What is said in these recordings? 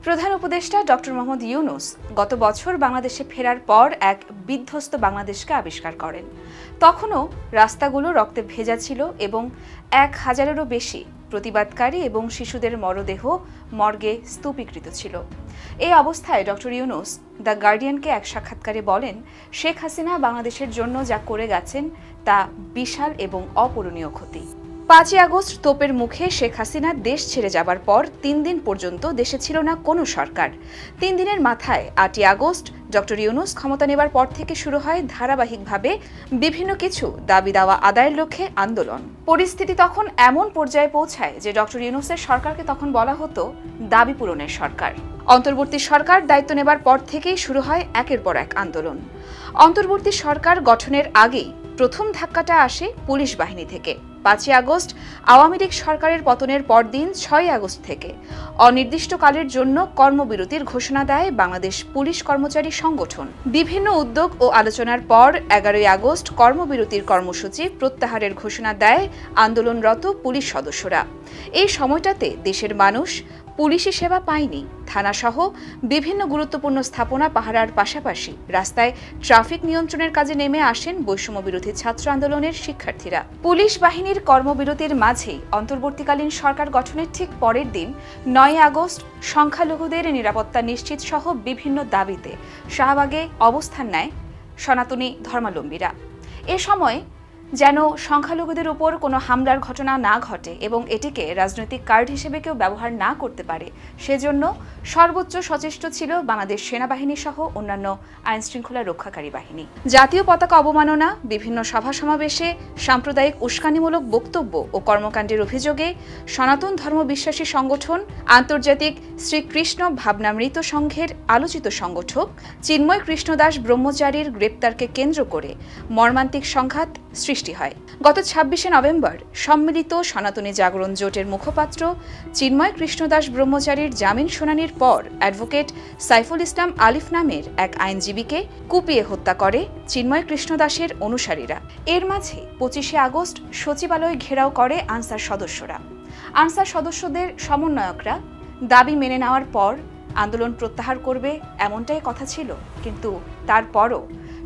প্রধান উপদেষ্টা ডক্টর মোহাম্মদ ইউনূস গত বছর বাংলাদেশে ফেরার পর এক বিধ্বস্ত বাংলাদেশকে আবিষ্কার করেন। তখনও রাস্তাগুলো রক্তে ভেজা ছিল এবং 1000-এরও বেশি প্রতিবাদকারী এবং শিশুদের মরদেহ মর্গে স্তূপীকৃত ছিল। এই অবস্থায় ডক্টর ইউনূস দ্য গার্ডিয়ানকে এক সাক্ষাৎকারে বলেন, শেখ হাসিনা বাংলাদেশের জন্য যা করে গেছেন তা বিশাল এবং অপূরণীয় ক্ষতি। 5ই আগস্ট তোপের মুখে শেখ হাসিনা দেশ ছেড়ে যাবার পর 3 দিন পর্যন্ত দেশে ছিল না কোনো সরকার। 3 দিনের মাথায় 8ই আগস্ট ডক্টর ইউনূস ক্ষমতা নেবার পর থেকে শুরু হয় ধারাবাহিকভাবে বিভিন্ন কিছু দাবি দাওয়া আদায়ের লক্ষ্যে আন্দোলন। পরিস্থিতি তখন এমন পর্যায়ে পৌঁছায় যে ডক্টর ইউনূসের সরকারকে তখন বলা হতো দাবি পূরণের সরকার। অন্তর্বর্তী সরকার দায়িত্ব নেবার পর থেকেই শুরু হয় একের পর এক আন্দোলন। অন্তর্বর্তী সরকার গঠনের আগেই প্রথম ধাক্কাটা আসে পুলিশ বাহিনী থেকে। 5ই আগস্ট আওয়ামী লীগ সরকারের পতনের পরদিন 6ই আগস্ট থেকে অনির্দিষ্টকালের জন্য কর্মবিরতির ঘোষণা দেয় বাংলাদেশ পুলিশ কর্মচারী সংগঠন। বিভিন্ন উদ্যোগ ও আলোচনার পর 11ই আগস্ট কর্মবিরতির কর্মসূচি প্রত্যাহারের ঘোষণা দেয় আন্দোলনরত পুলিশ সদস্যরা। এই সময়টাতে দেশের মানুষ পুলিশি সেবা পায়নি। থানাসহ বিভিন্ন গুরুত্বপূর্ণ স্থাপনা পাহারার পাশাপাশি রাস্তায় ট্রাফিক নিয়ন্ত্রণের কাজে নেমে আসেন বৈষম্য বিরোধী ছাত্র আন্দোলনের শিক্ষার্থীরা। পুলিশ বাহিনীর কর্মবিরতির মাঝেই অন্তর্বর্তীকালীন সরকার গঠনের ঠিক পরের দিন 9ই আগস্ট সংখ্যালঘুদের নিরাপত্তা নিশ্চিত সহ বিভিন্ন দাবিতে শাহবাগে অবস্থান নেয় সনাতনী ধর্মাবলম্বীরা। এ সময় যেন সংখ্যালঘুদের উপর কোনো হামলার ঘটনা না ঘটে এবং এটিকে রাজনৈতিক কার্ড হিসেবে কেউ ব্যবহার না করতে পারে, সেজন্য সর্বোচ্চ সচেষ্ট ছিল বাংলাদেশ সেনাবাহিনী সহ অন্যান্য আইনশৃঙ্খলা রক্ষাকারী বাহিনী। জাতীয় পতাকা অবমাননা, বিভিন্ন সভা সমাবেশে সাম্প্রদায়িক উস্কানিমূলক বক্তব্য ও কর্মকাণ্ডের অভিযোগে সনাতন ধর্মবিশ্বাসী সংগঠন আন্তর্জাতিক শ্রীকৃষ্ণ ভাবনামৃত সংঘের আলোচিত সংগঠক চিন্ময় কৃষ্ণদাস ব্রহ্মচারীর গ্রেপ্তারকে কেন্দ্র করে মর্মান্তিক সংঘাত সৃষ্টি হয়। গত 26শে নভেম্বর সম্মিলিত সনাতনী জাগরণ জোটের মুখপাত্র চিন্ময় কৃষ্ণদাস ব্রহ্মচারীর জামিন শুনানির পর অ্যাডভোকেট সাইফুল ইসলাম আলিফ নামের এক আইনজীবীকে কুপিয়ে হত্যা করে চিন্ময় কৃষ্ণদাসের অনুসারীরা। এর মাঝে 25শে আগস্ট সচিবালয় ঘেরাও করে আনসার সদস্যরা। আনসার সদস্যদের সমন্বয়করা দাবি মেনে নেওয়ার পর আন্দোলন প্রত্যাহার করবে এমনটাই কথা ছিল, কিন্তু তারপরও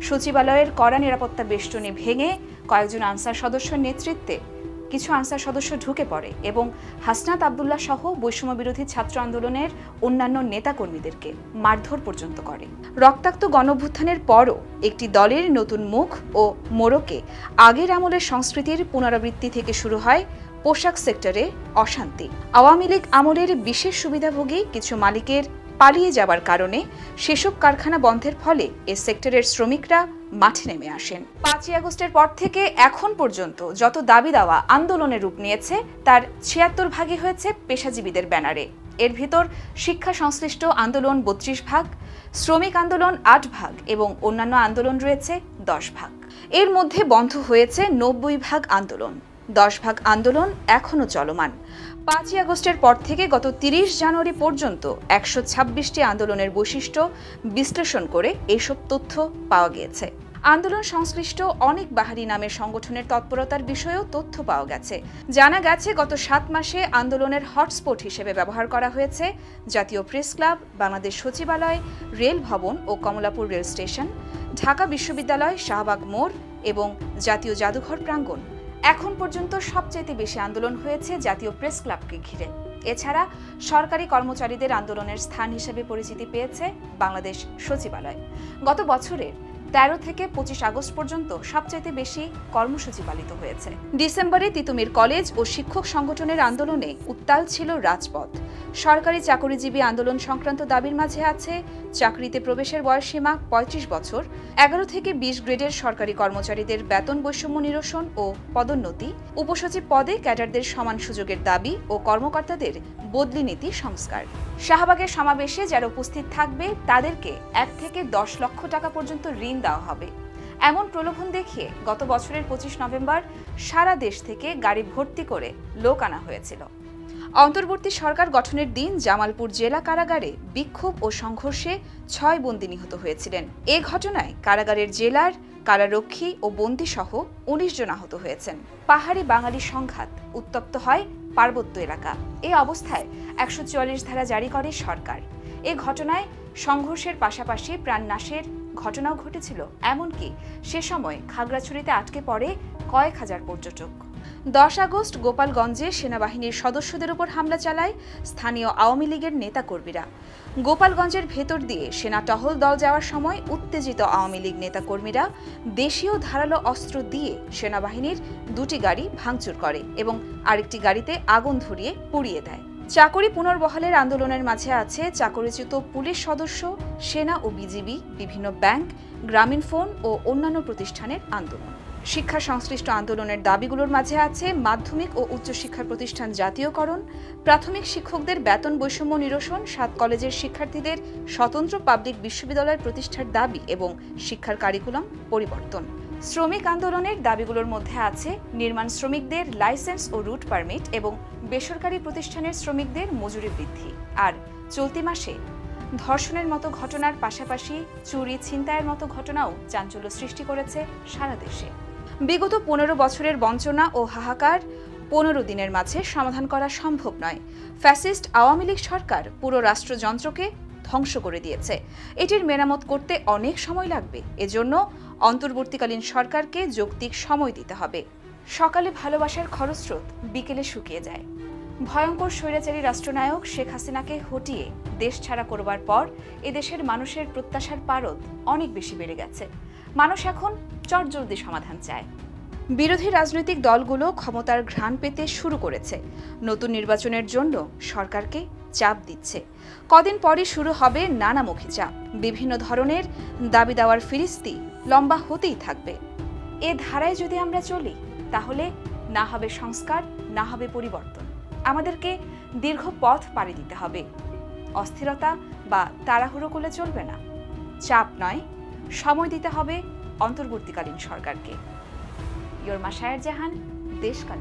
সচিবালয়ের কড়া নিরাপত্তা বেষ্টনী ভেঙে কয়েকজন আনসার সদস্যের নেতৃত্বে কিছু আনসার সদস্য ঢুকে পড়ে এবং হাসনাত আবদুল্লাহ সহ বৈষম্য বিরোধী ছাত্র আন্দোলনের অন্যান্য নেতাকর্মীদেরকে মারধর পর্যন্ত করে। রক্তাক্ত গণঅভ্যুত্থানের পরও একটি দলের নতুন মুখ ও মোড়কে আগের আমলের সংস্কৃতির পুনরাবৃত্তি থেকে শুরু হয় পোশাক সেক্টরে অশান্তি। আওয়ামী লীগ আমলের বিশেষ সুবিধাভোগী কিছু মালিকের পালিয়ে যাবার কারণে সেসব কারখানা বন্ধের ফলে এ সেক্টরের শ্রমিকরা মাঠে নেমে আসেন। 5ই আগস্টের পর থেকে এখন পর্যন্ত যত দাবি দাওয়া আন্দোলনের রূপ নিয়েছে তার 76 ভাগই হয়েছে পেশাজীবীদের ব্যানারে। এর ভিতর শিক্ষা সংশ্লিষ্ট আন্দোলন 32 ভাগ, শ্রমিক আন্দোলন 8 ভাগ এবং অন্যান্য আন্দোলন রয়েছে 10 ভাগ। এর মধ্যে বন্ধ হয়েছে 90 ভাগ আন্দোলন, 10 ভাগ আন্দোলন এখনও চলমান। 5ই আগস্টের পর থেকে গত 30 জানুয়ারি পর্যন্ত 126টি আন্দোলনের বৈশিষ্ট্য বিশ্লেষণ করে এইসব তথ্য পাওয়া গিয়েছে। আন্দোলন সংশ্লিষ্ট অনেক বাহারি নামের সংগঠনের তৎপরতার বিষয়েও তথ্য পাওয়া গেছে। জানা গেছে গত 7 মাসে আন্দোলনের হটস্পট হিসেবে ব্যবহার করা হয়েছে জাতীয় প্রেস ক্লাব, বাংলাদেশ সচিবালয়, রেল ভবন ও কমলাপুর রেল স্টেশন, ঢাকা বিশ্ববিদ্যালয়, শাহবাগ মোড় এবং জাতীয় জাদুঘর প্রাঙ্গণ। এখন পর্যন্ত সবচেয়ে বেশি আন্দোলন হয়েছে জাতীয় প্রেস ক্লাবকে ঘিরে। এছাড়া সরকারি কর্মচারীদের আন্দোলনের স্থান হিসেবে পরিচিতি পেয়েছে বাংলাদেশ সচিবালয়। গত বছরের 13 থেকে 25 আগস্ট পর্যন্ত সবচেয়ে বেশি কর্মসূচি পালিত হয়েছে। ডিসেম্বরে তিতুমির কলেজ ও শিক্ষক সংগঠনের আন্দোলনে উত্তাল ছিল রাজপথ। সরকারি চাকরিজীবী আন্দোলন সংক্রান্ত দাবির মাঝে আছে চাকরিতে প্রবেশের বয়সসীমা 35 বছর, 11 থেকে 20 গ্রেডের সরকারি কর্মচারীদের বেতন বৈষম্য নিরসন ও পদোন্নতি, উপসচিব পদে ক্যাডারদের সমান সুযোগের দাবি ও কর্মকর্তাদের বদলি নীতি সংস্কার। শাহবাগের সমাবেশে যারা উপস্থিত থাকবে তাদেরকে 1 থেকে 10 লক্ষ টাকা পর্যন্ত ঋণ দেওয়া হবে, এমন প্রলোভন দেখিয়ে গত বছরের 25 নভেম্বর সারা দেশ থেকে গাড়ি ভর্তি করে লোক আনা হয়েছিল। অন্তর্বর্তী সরকার গঠনের দিন জামালপুর জেলা কারাগারে বিক্ষোভ ও সংঘর্ষে 6 বন্দী নিহত হয়েছিলেন। এ ঘটনায় কারাগারের জেলার কারারক্ষী ও বন্দী সহ 19 জন আহত হয়েছেন। পাহাড়ি বাঙালি সংঘাত উত্তপ্ত হয় পার্বত্য এলাকা। এই অবস্থায় 144 ধারা জারি করে সরকার। এ ঘটনায় সংঘর্ষের পাশাপাশি প্রাণনাশের ঘটনাও ঘটেছিল। এমনকি সে সময় খাগড়াছড়িতে আটকে পড়ে কয়েক হাজার পর্যটক। 10 আগস্ট গোপালগঞ্জে সেনাবাহিনীর সদস্যদের উপর হামলা চালায় স্থানীয় আওয়ামী লীগের নেতাকর্মীরা। গোপালগঞ্জের ভেতর দিয়ে সেনা টহল দল যাওয়ার সময় উত্তেজিত আওয়ামী লীগ নেতাকর্মীরা দেশীয় ধারালো অস্ত্র দিয়ে সেনাবাহিনীর 2টি গাড়ি ভাঙচুর করে এবং আরেকটি গাড়িতে আগুন ধরিয়ে পুড়িয়ে দেয়। চাকরি পুনর্বহালের আন্দোলনের মাঝে আছে চাকরিচ্যুত পুলিশ সদস্য, সেনা ও বিজিবি, বিভিন্ন ব্যাংক, গ্রামীণ ফোন ও অন্যান্য প্রতিষ্ঠানের আন্দোলন। শিক্ষা সংশ্লিষ্ট আন্দোলনের দাবিগুলোর মাঝে আছে মাধ্যমিক ও উচ্চশিক্ষা প্রতিষ্ঠান জাতীয়করণ, প্রাথমিক শিক্ষকদের বেতন বৈষম্য নিরসন, 7 কলেজের শিক্ষার্থীদের স্বতন্ত্র পাবলিক বিশ্ববিদ্যালয় প্রতিষ্ঠার দাবি এবং শিক্ষার কারিকুলাম পরিবর্তন। শ্রমিক আন্দোলনের দাবিগুলোর মধ্যে আছে নির্মাণ শ্রমিকদের লাইসেন্স ও রুট পারমিট এবং বেসরকারি প্রতিষ্ঠানের শ্রমিকদের মজুরি বৃদ্ধি। আর চলতি মাসে ধর্ষণের মতো ঘটনার পাশাপাশি চুরি, ছিনতাইয়ের মতো ঘটনাও চাঞ্চল্য সৃষ্টি করেছে সারা দেশে। বিগত 15 বছরের বঞ্চনা ও হাহাকার 15 দিনের মাঝে সমাধান করা সম্ভব নয়। ফ্যাসিস্ট আওয়ামী লীগ সরকার পুরো রাষ্ট্রযন্ত্রকে ধ্বংস করে দিয়েছে। এটির মেরামত করতে অনেক সময় লাগবে। এজন্য অন্তর্বর্তীকালীন সরকারকে যৌক্তিক সময় দিতে হবে। সকালে ভালোবাসার খরস্রোত বিকেলে শুকিয়ে যায়। ভয়ঙ্কর স্বৈরাচারী রাষ্ট্রনায়ক শেখ হাসিনাকে হটিয়ে দেশ ছাড়া করবার পর এদেশের মানুষের প্রত্যাশার পারদ অনেক বেশি বেড়ে গেছে। মানুষ এখন চটজলদি সমাধান চায়। বিরোধী রাজনৈতিক দলগুলো ক্ষমতার ঘ্রাণ পেতে শুরু করেছে। নতুন নির্বাচনের জন্য সরকারকে চাপ দিচ্ছে। কদিন পরই শুরু হবে নানামুখী চাপ। বিভিন্ন ধরনের দাবি দেওয়ার ফিরিস্তি লম্বা হতেই থাকবে। এ ধারায় যদি আমরা চলি তাহলে না হবে সংস্কার, না হবে পরিবর্তন। আমাদেরকে দীর্ঘ পথ পাড়ি দিতে হবে। অস্থিরতা বা তাড়াহুড়ো করলে চলবে না। চাপ নয়, সময় দিতে হবে অন্তর্বর্তীকালীন সরকারকে। ইয়োর মাশায়ের জাহান, দেশকাল।